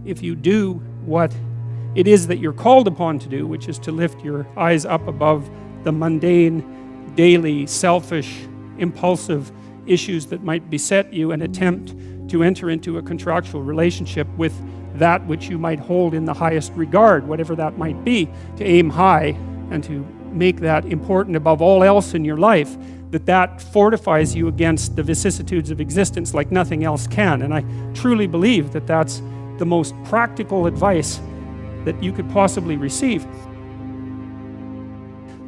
if you do what it is that you're called upon to do, which is to lift your eyes up above the mundane, daily, selfish, impulsive issues that might beset you, and attempt to enter into a contractual relationship with that which you might hold in the highest regard, whatever that might be, to aim high and to make that important above all else in your life, that fortifies you against the vicissitudes of existence like nothing else can. And I truly believe that that's the most practical advice that you could possibly receive.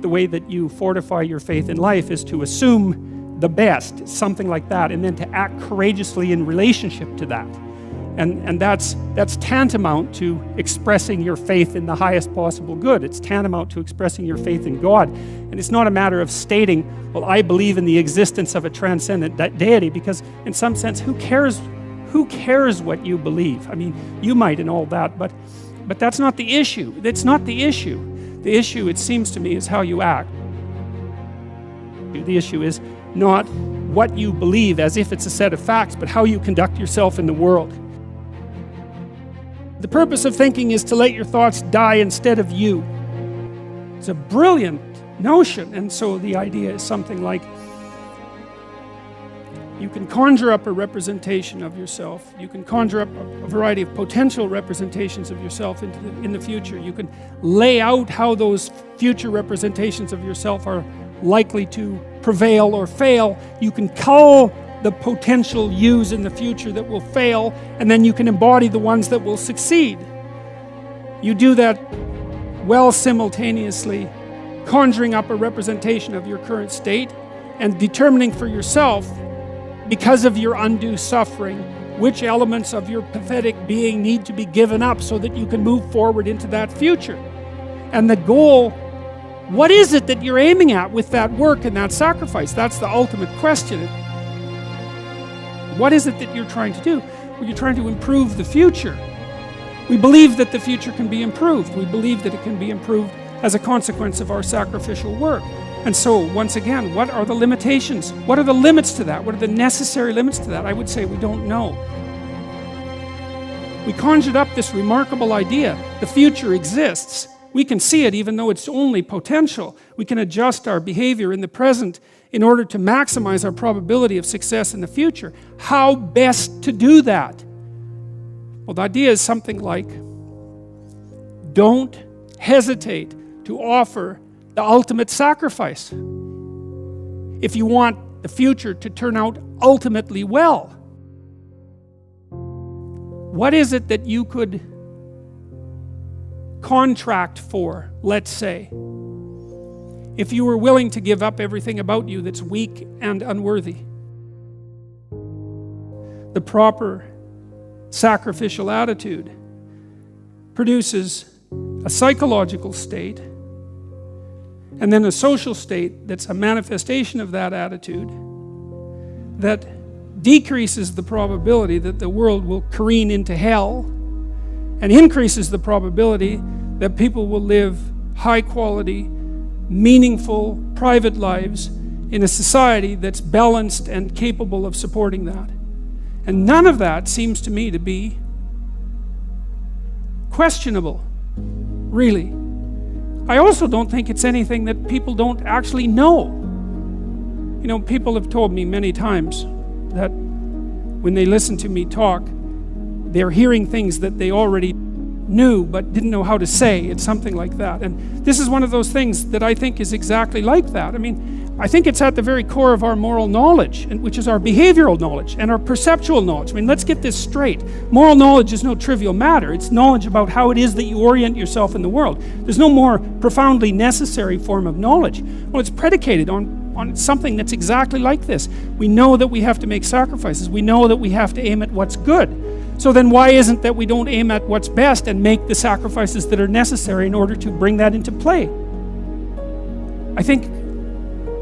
The way that you fortify your faith in life is to assume the best, something like that, and then to act courageously in relationship to that. And that's tantamount to expressing your faith in the highest possible good. It's tantamount to expressing your faith in God. And it's not a matter of stating, well, I believe in the existence of a transcendent deity, because in some sense, who cares what you believe? I mean, you might and all that, but that's not the issue. That's not the issue. The issue, it seems to me, is how you act. The issue is not what you believe as if it's a set of facts, but how you conduct yourself in the world. The purpose of thinking is to let your thoughts die instead of you. It's a brilliant notion, and so the idea is something like, you can conjure up a representation of yourself. You can conjure up a variety of potential representations of yourself in the future. You can lay out how those future representations of yourself are likely to prevail or fail. You can cull the potential yous in the future that will fail, and then you can embody the ones that will succeed. You do that while simultaneously conjuring up a representation of your current state and determining for yourself, because of your undue suffering, which elements of your pathetic being need to be given up so that you can move forward into that future. And the goal, what is it that you're aiming at with that work and that sacrifice? That's the ultimate question. What is it that you're trying to do? Well, you're trying to improve the future. We believe that the future can be improved. We believe that it can be improved as a consequence of our sacrificial work. And so, once again, what are the limitations? What are the limits to that? What are the necessary limits to that? I would say we don't know. We conjured up this remarkable idea. The future exists. We can see it even though it's only potential. We can adjust our behavior in the present in order to maximize our probability of success in the future. How best to do that? Well, the idea is something like, don't hesitate to offer the ultimate sacrifice if you want the future to turn out ultimately well. What is it that you could contract for, let's say, if you were willing to give up everything about you that's weak and unworthy? The proper sacrificial attitude produces a psychological state and then a social state that's a manifestation of that attitude that decreases the probability that the world will careen into hell and increases the probability that people will live high quality, meaningful, private lives in a society that's balanced and capable of supporting that. And none of that seems to me to be questionable, really. I also don't think it's anything that people don't actually know. You know, people have told me many times that when they listen to me talk, they're hearing things that they already knew but didn't know how to say. It's something like that. And this is one of those things that I think is exactly like that. I mean, I think it's at the very core of our moral knowledge, which is our behavioral knowledge and our perceptual knowledge. I mean, let's get this straight. Moral knowledge is no trivial matter. It's knowledge about how it is that you orient yourself in the world. There's no more profoundly necessary form of knowledge. Well, it's predicated on something that's exactly like this. We know that we have to make sacrifices. We know that we have to aim at what's good. So then why isn't that we don't aim at what's best and make the sacrifices that are necessary in order to bring that into play? I think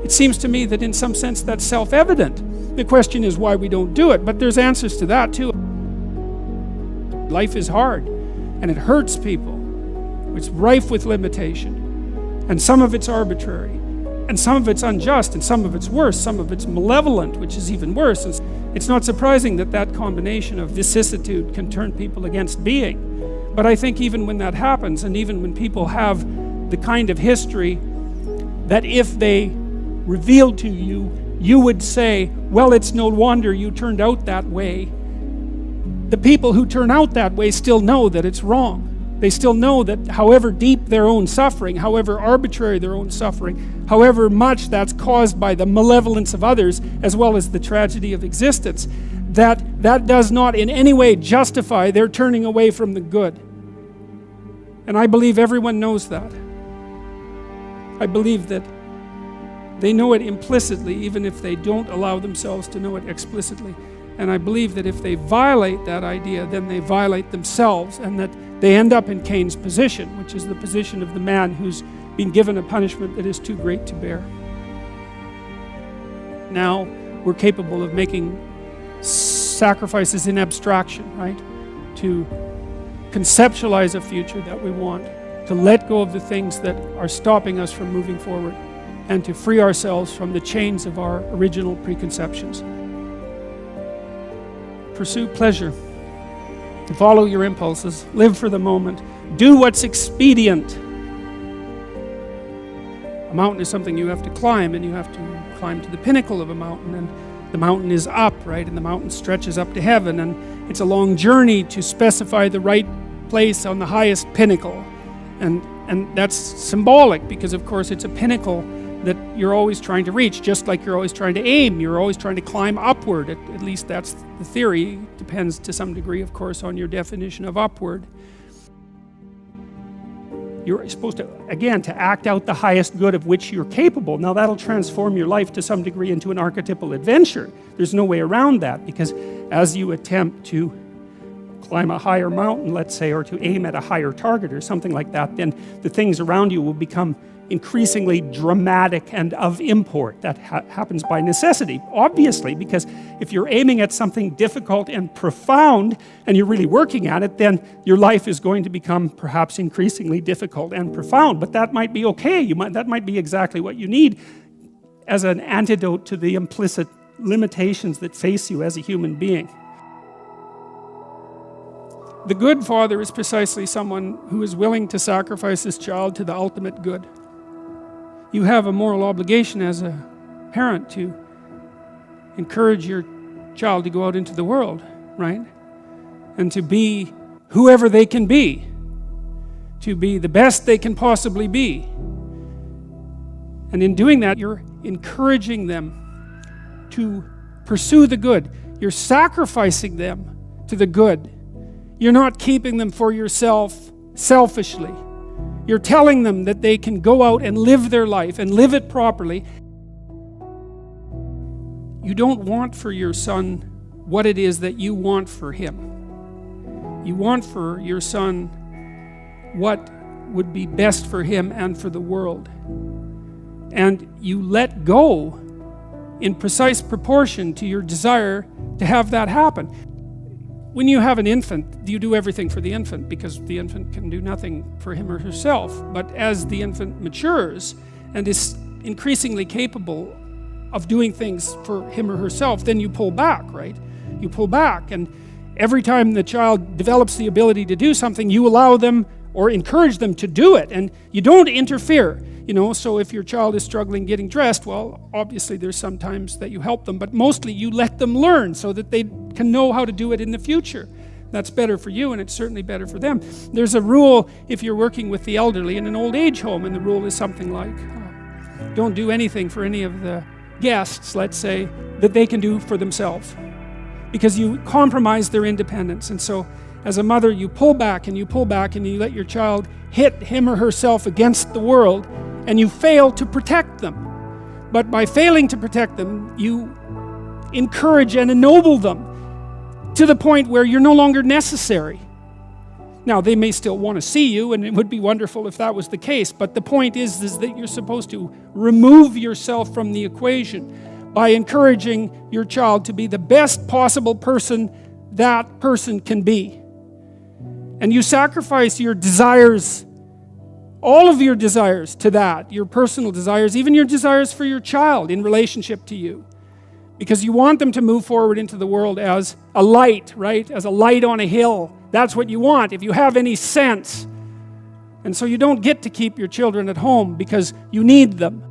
it seems to me that in some sense that's self-evident. The question is why we don't do it, but there's answers to that too. Life is hard and it hurts people. It's rife with limitation, and some of it's arbitrary, and some of it's unjust, and some of it's worse, some of it's malevolent, which is even worse. It's not surprising that that combination of vicissitude can turn people against being. But I think even when that happens, and even when people have the kind of history that if they revealed to you, you would say, well, it's no wonder you turned out that way. The people who turn out that way still know that it's wrong. They still know that however deep their own suffering, however arbitrary their own suffering, however much that's caused by the malevolence of others, as well as the tragedy of existence, that does not in any way justify their turning away from the good. And I believe everyone knows that. I believe that they know it implicitly, even if they don't allow themselves to know it explicitly. And I believe that if they violate that idea, then they violate themselves, and that they end up in Cain's position, which is the position of the man who's been given a punishment that is too great to bear. Now we're capable of making sacrifices in abstraction, right? To conceptualize a future that we want, to let go of the things that are stopping us from moving forward, and to free ourselves from the chains of our original preconceptions. Pursue pleasure. Follow your impulses. Live for the moment. Do what's expedient. A mountain is something you have to climb, and you have to climb to the pinnacle of a mountain, and the mountain is up, right? And the mountain stretches up to heaven, and it's a long journey to specify the right place on the highest pinnacle. And that's symbolic, because of course it's a pinnacle that you're always trying to reach, just like you're always trying to aim. You're always trying to climb upward. At least that's the theory. It depends to some degree, of course, on your definition of upward. You're supposed to, again, to act out the highest good of which you're capable. Now that'll transform your life to some degree into an archetypal adventure. There's no way around that, because as you attempt to climb a higher mountain, let's say, or to aim at a higher target or something like that, then the things around you will become increasingly dramatic and of import. That happens by necessity, obviously, because if you're aiming at something difficult and profound and you're really working at it, then your life is going to become perhaps increasingly difficult and profound. But that might be okay. That might be exactly what you need as an antidote to the implicit limitations that face you as a human being. The good father is precisely someone who is willing to sacrifice his child to the ultimate good. You have a moral obligation as a parent to encourage your child to go out into the world, right? And to be whoever they can be, to be the best they can possibly be. And in doing that, you're encouraging them to pursue the good. You're sacrificing them to the good. You're not keeping them for yourself selfishly. You're telling them that they can go out and live their life and live it properly. You don't want for your son what it is that you want for him. You want for your son what would be best for him and for the world. And you let go in precise proportion to your desire to have that happen. When you have an infant, you do everything for the infant, because the infant can do nothing for him or herself. But as the infant matures and is increasingly capable of doing things for him or herself, then you pull back, right? You pull back, and every time the child develops the ability to do something, you allow them or encourage them to do it, and you don't interfere. So if your child is struggling getting dressed, well, obviously there's some times that you help them, but mostly you let them learn so that they can know how to do it in the future. That's better for you, and it's certainly better for them. There's a rule if you're working with the elderly in an old age home, and the rule is something like, don't do anything for any of the guests, let's say, that they can do for themselves, because you compromise their independence. And so as a mother, you pull back and you pull back, and you let your child hit him or herself against the world, and you fail to protect them. But by failing to protect them, you encourage and ennoble them to the point where you're no longer necessary. Now, they may still want to see you, and it would be wonderful if that was the case, but the point is that you're supposed to remove yourself from the equation by encouraging your child to be the best possible person that person can be. And you sacrifice your desires, all of your desires, to that, your personal desires, even your desires for your child in relationship to you. because you want them to move forward into the world as a light, right? As a light on a hill. That's what you want, if you have any sense. And so you don't get to keep your children at home because you need them.